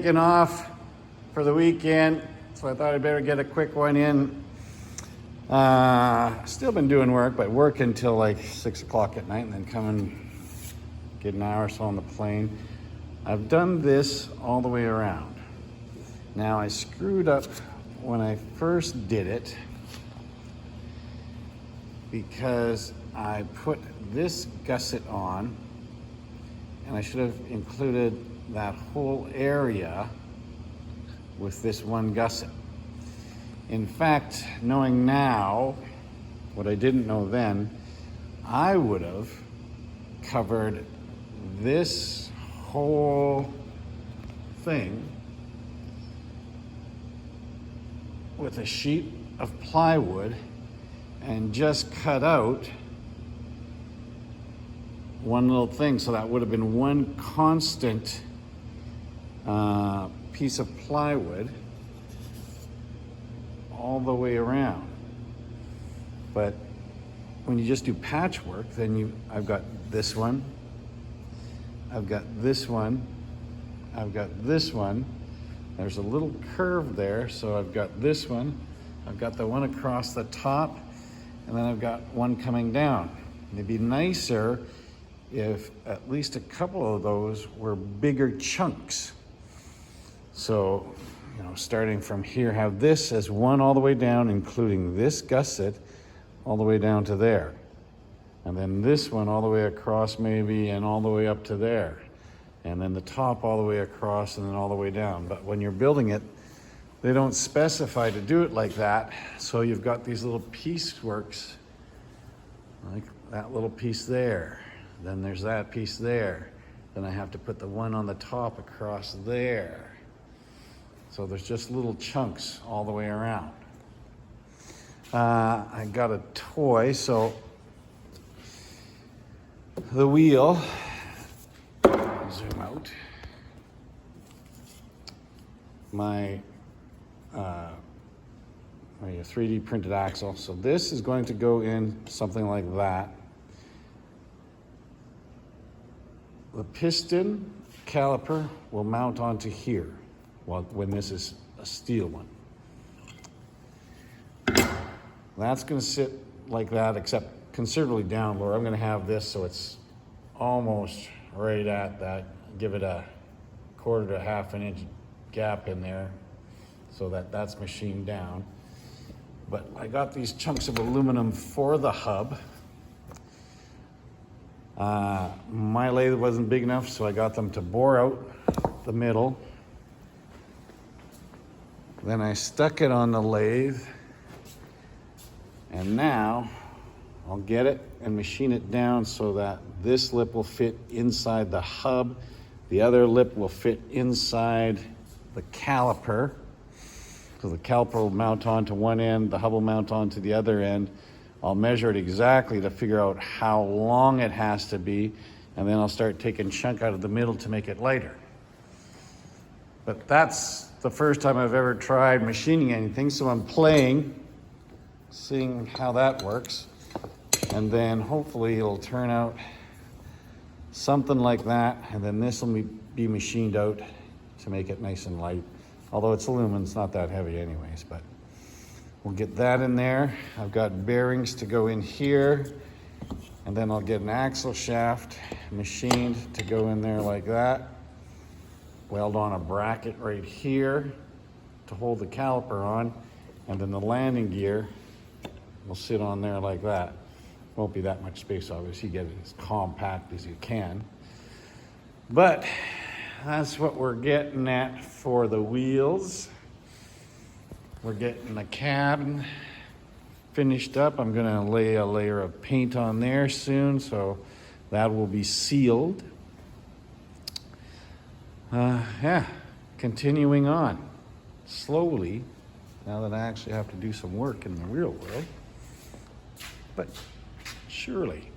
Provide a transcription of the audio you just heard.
taking off for the weekend, so I thought I'd better get a quick one in. Still been doing work, but work until like 6 o'clock at night and then come and get an hour or so on the plane. I've done this all the way around. Now I screwed up when I first did it because I put this gusset on, and I should have included that whole area with this one gusset. In fact, knowing now what I didn't know then, I would have covered this whole thing with a sheet of plywood and just cut out one little thing, so that would have been one constant piece of plywood all the way around. But when you just do patchwork, then I've got this one, I've got this one, I've got this one. There's a little curve there, so I've got this one, I've got the one across the top, and then I've got one coming down. It'd be nicer if at least a couple of those were bigger chunks. So, starting from here, have this as one all the way down, including this gusset all the way down to there. And then this one all the way across maybe, and all the way up to there. And then the top all the way across and then all the way down. But when you're building it, they don't specify to do it like that. So you've got these little pieceworks, like that little piece there. Then there's that piece there. Then I have to put the one on the top across there. So there's just little chunks all the way around. I got a toy, so the wheel, zoom out, my 3D printed axle. So this is going to go in something like that. The piston caliper will mount onto here when this is a steel one. That's going to sit like that, except considerably down lower. I'm going to have this so it's almost right at that. Give it a 1/4 to 1/2 inch gap in there so that that's machined down. But I got these chunks of aluminum for the hub. My lathe wasn't big enough, so I got them to bore out the middle. Then I stuck it on the lathe, and now I'll get it and machine it down so that this lip will fit inside the hub. The other lip will fit inside the caliper. So the caliper will mount onto one end, the hub will mount onto the other end. I'll measure it exactly to figure out how long it has to be, and then I'll start taking chunk out of the middle to make it lighter. But that's the first time I've ever tried machining anything, so I'm playing, seeing how that works, and then hopefully it'll turn out something like that, and then this will be machined out to make it nice and light. Although it's aluminum, it's not that heavy anyways, but we'll get that in there. I've got bearings to go in here, and then I'll get an axle shaft machined to go in there like that. Weld on a bracket right here to hold the caliper on, and then the landing gear will sit on there like that. Won't be that much space, obviously. You get it as compact as you can. But that's what we're getting at for the wheels. We're getting the cabin finished up. I'm gonna lay a layer of paint on there soon, so that will be sealed. Continuing on slowly, now that I actually have to do some work in the real world, but surely.